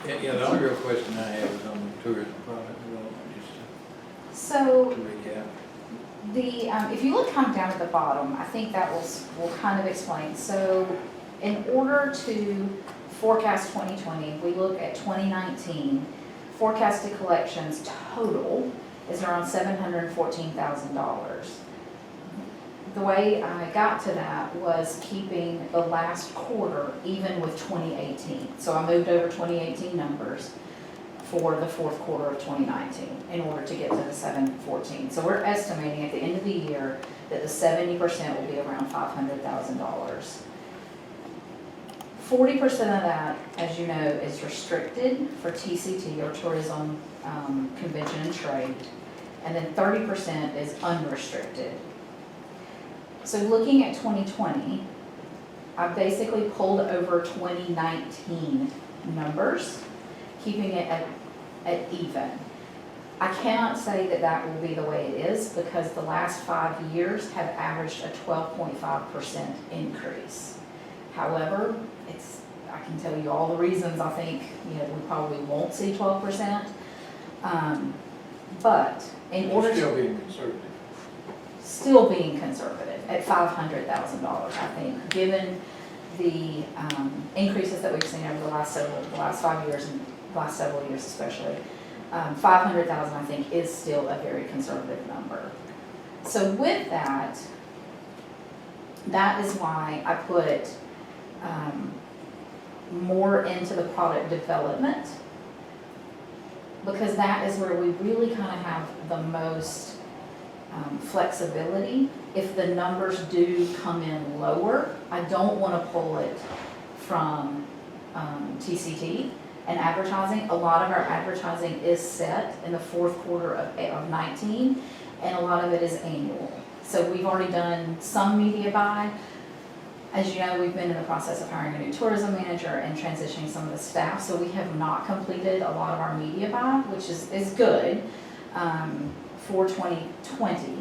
Yeah, the only real question I have is on the tourism product development, just So to recap. if you look kind of down at the bottom, I think that will kind of explain. So in order to forecast 2020, we look at 2019, forecasted collections total is around $714,000. The way I got to that was keeping the last quarter even with 2018. So I moved over 2018 numbers for the fourth quarter of 2019 in order to get to the 714. So we're estimating at the end of the year that the 70% will be around $500,000. 40% of that, as you know, is restricted for TCT or Tourism Convention and Trade, and then 30% is unrestricted. So looking at 2020, I basically pulled over 2019 numbers, keeping it at even. I cannot say that that will be the way it is because the last 5 years have averaged a 12.5% increase. However, I can tell you all the reasons I think we probably won't see 12%. But in order to Still being conservative. at $500,000, I think, given the increases that we've seen over the last 5 years and last several years especially. 500,000 I think is still a very conservative number. So with that is why I put more into the product development, because that is where we really kind of have the most flexibility. If the numbers do come in lower, I don't want to pull it from TCT and advertising. A lot of our advertising is set in the fourth quarter of 19, and a lot of it is annual. So we've already done some media buy. As you know, we've been in the process of hiring a new tourism manager and transitioning some of the staff, so we have not completed a lot of our media buy, which is good for 2020.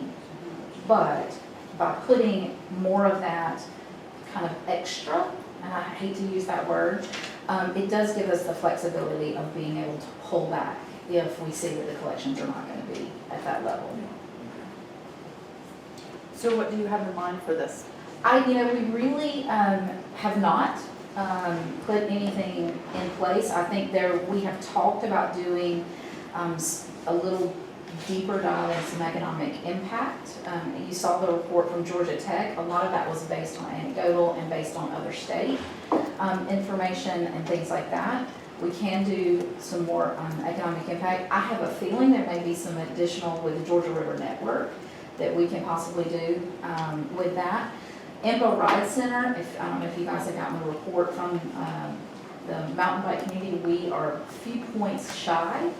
But by putting more of that kind of extra, and I hate to use that word, it does give us the flexibility of being able to pull back if we see that the collections are not going to be at that level. So what do you have in mind for this? We really have not put anything in place. I think we have talked about doing a little deeper dive in some economic impact. You saw the report from Georgia Tech. A lot of that was based on anecdotal and based on other state information and things like that. We can do some more economic impact. I have a feeling there may be some additional with the Georgia River Network that we can possibly do with that. IMBO Ride Center, I don't know if you guys have gotten the report from the mountain bike community, we are a few points shy.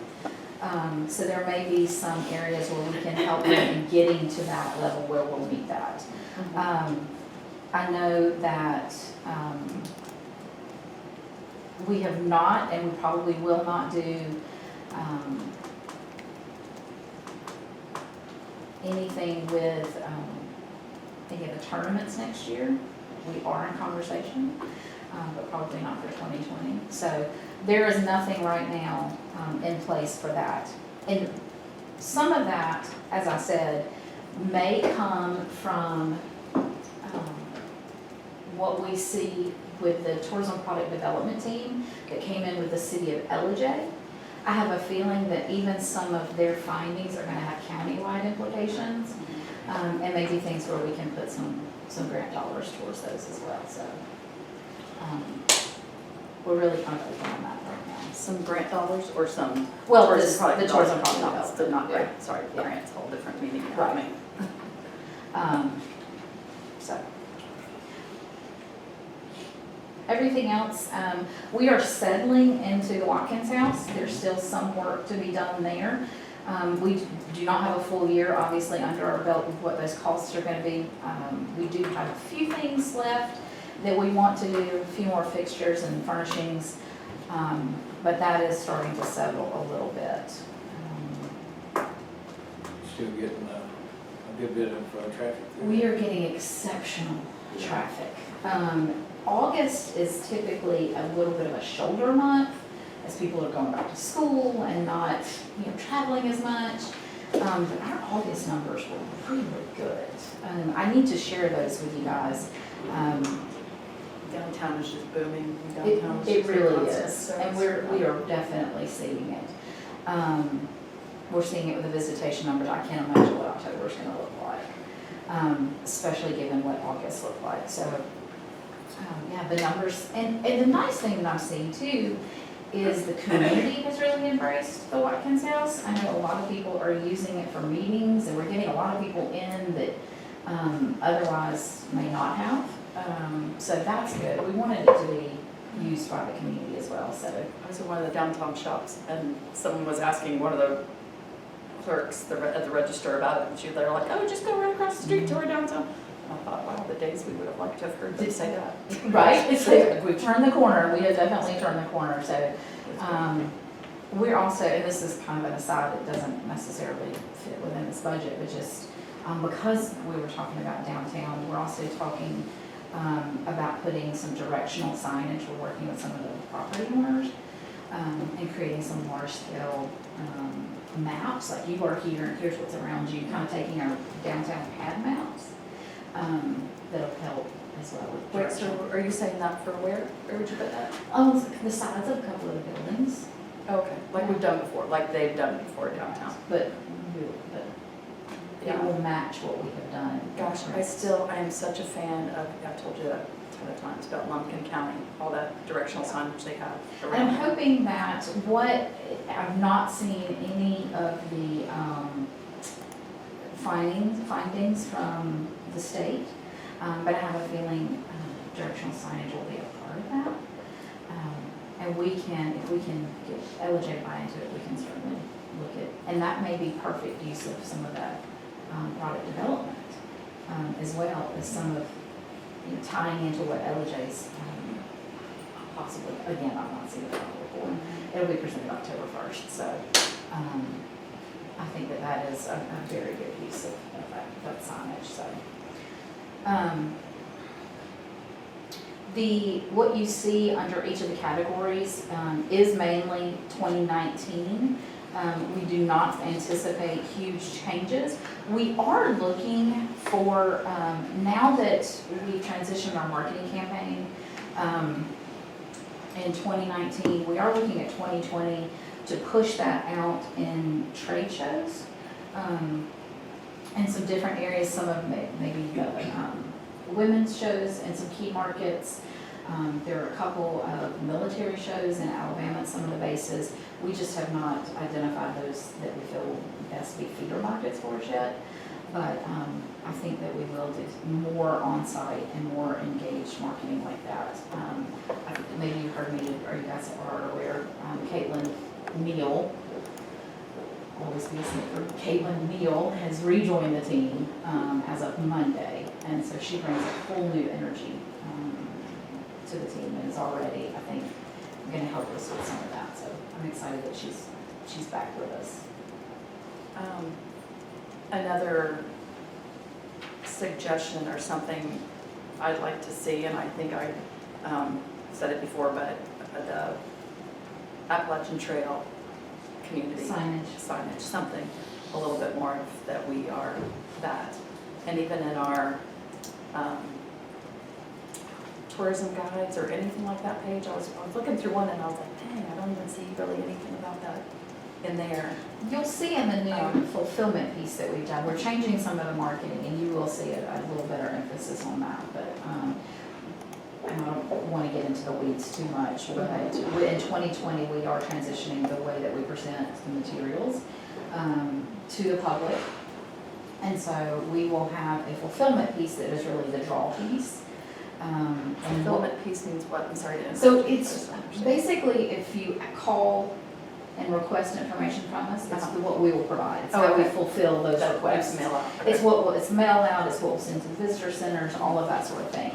So there may be some areas where we can help them in getting to that level where we'll meet that. I know that we have not, and we probably will not do anything with any of the tournaments next year. We are in conversation, but probably not for 2020. So there is nothing right now in place for that. And some of that, as I said, may come from what we see with the tourism product development team that came in with the city of Ellijay. I have a feeling that even some of their findings are going to have county-wide implications, and maybe things where we can put some grant dollars towards those as well. So we're really kind of open on that right now. Some grant dollars or some? Well, tourism the product tourism dollars? product No, development. not grant, Yeah. sorry, Yeah. grants, whole different meaning. Right. So everything else, we are settling into the Watkins house. There's still some work to be done there. We do not have a full year, obviously, under our belt with what those costs are going to be. We do have a few things left that we want to do, a few more fixtures and furnishings, but that is starting to settle a little bit. Still getting a good bit of traffic through. We are getting exceptional traffic. August is typically a little bit of a shoulder month as people are going back to school and not, traveling as much. But our August numbers were really good. I need to share those with you guys. Downtown is just booming. It, Downtown is it just really constant is, service. and we are definitely seeing it. We're seeing it with the visitation numbers. I can't imagine what October is gonna look like, especially given what August looked like. So, yeah, the numbers, and the nice thing that I'm seeing too is the community has really embraced the Watkins House. I know a lot of people are using it for meetings, and we're getting a lot of people in that otherwise may not have. So that's good. We wanted it to be used by the community as well, so. I was in one of the downtown shops and someone was asking one of the clerks at the register about it, and they were like, oh, just go right across the street to our downtown. And I thought, wow, the days we would have liked to have heard them say that. Right, it's like, we've turned the corner, we have definitely turned the corner, so. We're also, and this is kind of an aside, it doesn't necessarily fit within this budget, but just, because we were talking about downtown, we're also talking about putting some directional signage. We're working with some of the property owners and creating some large scale maps, like you are here and here's what's around you, kind of taking our downtown pad maps that'll help as well with Wait, directional. so are you saying that for where? Where would you put that? The sides of a couple of the buildings, Okay, like we've done before, like they've done before downtown. but it Yeah. will match what we have done. Gosh, I am such a fan of, I've told you that a ton of times about Lumpkin County, all that directional signage they have And I'm around. hoping that I've not seen any of the findings from the state, but I have a feeling directional signage will be a part of that. And if we can get LJ buy into it, we can certainly look at, and that may be perfect use of some of that product development as well as some of, tying into what LJ's possibly, again, I've not seen it before. It'll be presented October 1st, so I think that is a very good use of that signage, so. What you see under each of the categories is mainly 2019. We do not anticipate huge changes. We are looking for, now that we've transitioned our marketing campaign in 2019, we are looking at 2020 to push that out in trade shows in some different areas, some of maybe women's shows in some key markets. There are a couple of military shows in Alabama at some of the bases. We just have not identified those that we feel will best be feeder markets for us yet. But I think that we will do more on-site and more engaged marketing like that. Maybe you've heard me, or you guys are aware, Caitlin Neal, always be a snicker, Caitlin Neal has rejoined the team as of Monday. And so she brings a whole new energy to the team and is already, I think, going to help us with some of that. So I'm excited that she's back with us. Another suggestion or something I'd like to see, and I think I said it before, but the Appalachian Trail community signage, something a little bit more of that we are that. And even in our tourism guides or anything like that page, I was looking through one and I was like, dang, I don't even see really anything about that in there. You'll see in the new fulfillment piece that we've done, we're changing some of the marketing, and you will see a little better emphasis on that. But and I don't want to get into the weeds too much, but in 2020 we are transitioning the way that we present the materials to the public. And so we will have a fulfillment piece that is really the draw piece. And Fulfillment piece means what? I'm sorry to interrupt. so it's basically if you call and request information from us, it's what we will provide. It's how we fulfill those requests. Mail out. It's it's mail out, it's what we'll send to the visitor centers, all of that sort of thing.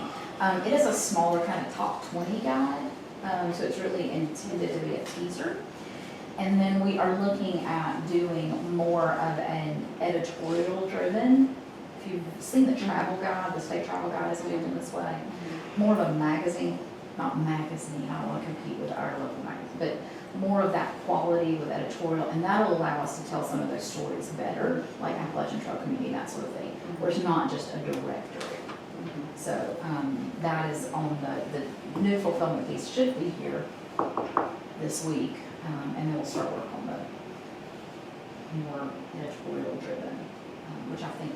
It is a smaller kind of top 20 guide, so it's really intended to be a teaser. And then we are looking at doing more of an editorial driven. If you've seen the travel guide, the state travel guide is moving this way. More of a magazine not magazine, I don't wanna compete with our local magazine, but more of that quality with editorial, and that'll allow us to tell some of those stories better, like Appalachian Trail Community, that sort of thing, where it's not just a directory. So, that is on the new fulfillment piece, should be here this week, and then we'll start work on the more editorial driven, which I think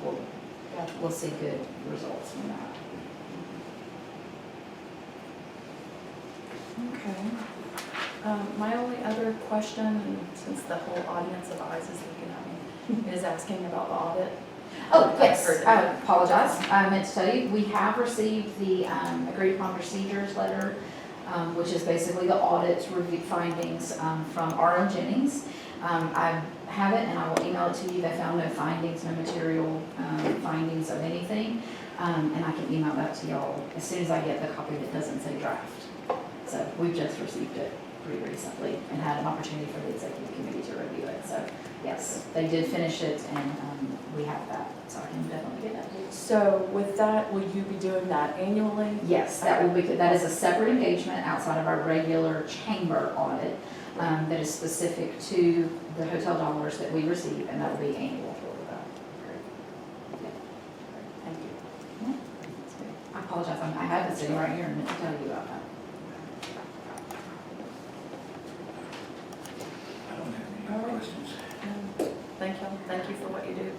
we'll see good results from that. Okay. My only other question, and since the whole audience of eyes is looking at me, is asking about the audit. Oh, yes, I apologize. I meant to tell you, we have received the agreed upon procedures letter, which is basically the audit review findings from R.M. Jennings. I have it and I will email it to you. They found no findings, no material findings of anything. And I can email that to y'all as soon as I get the copy that doesn't say draft. So we've just received it pretty recently and had an opportunity for the executive committee to review it. So yes, they did finish it and we have that. So I can definitely get that to you. So with that, will you be doing that annually? Yes, that will be, that is a separate engagement outside of our regular chamber audit that is specific to the hotel dollars that we receive, and that will be annual for that. Thank you. I apologize, I have it sitting right here and meant to tell you about that. I don't have any All right. questions. Thank you for what you do.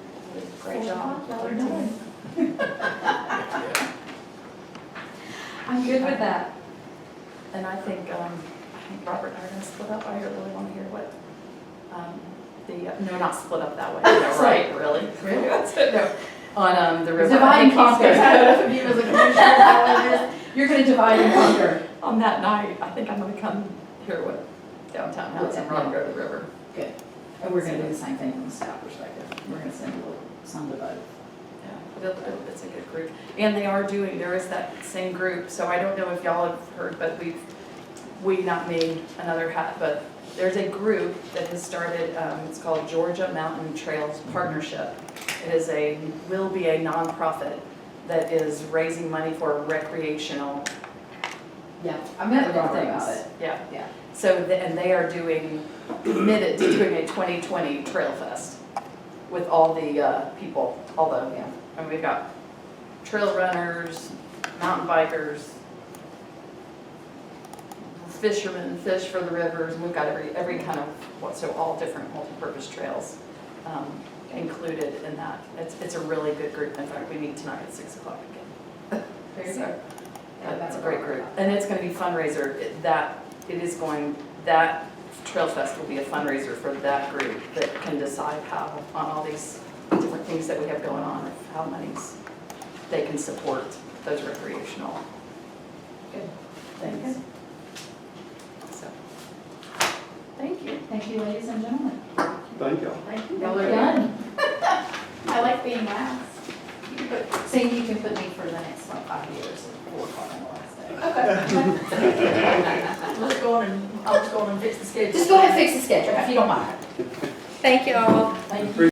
Great job. Y'all are done. I'm good with that. And I think Robert and I are going to split up. I really want to hear what no, not split up that way. No, right? Really? Really? No. On the river. Divide and I conquer. think he's I don't know gonna- if you as a commissioner, is that what it is? You're gonna divide and conquer. On that night, I think I'm going to come hear what downtown has and Rob go to the river. Good. And we're gonna do the same thing from the staff perspective. We're gonna send a little, some to both. Yeah, it's a good group. And they are doing, there is that same group, so I don't know if y'all have heard, but we not me, another hat, but there's a group that has started, it's called Georgia Mountain Trails Partnership. It is will be a nonprofit that is raising money for recreational Yeah, I met with Robert things. about it. Yeah. Yeah. So, and they are committed to doing a 2020 Trail Fest with all the people, and we've got trail runners, mountain bikers, fishermen, fish for the rivers, and we've got every kind of, so all different multi-purpose trails included in that. It's a really good group. In fact, we meet tonight at 6 o'clock again. Very So, good. yeah, that's a great group. And it's going to be fundraiser. That Trail Fest will be a fundraiser for that group that can decide how, on all these different things that we have going on, of how monies they can support those recreational Good. things. So, thank you. Thank you, ladies and gentlemen. Thank you. Thank you. Y'all are done. I like being last. See, you can put me for the next 5 years at 4 o'clock on the last day. Okay. I'll just go on and fix the schedule. Just go ahead and fix the schedule if you don't mind. Thank you all. Thank you.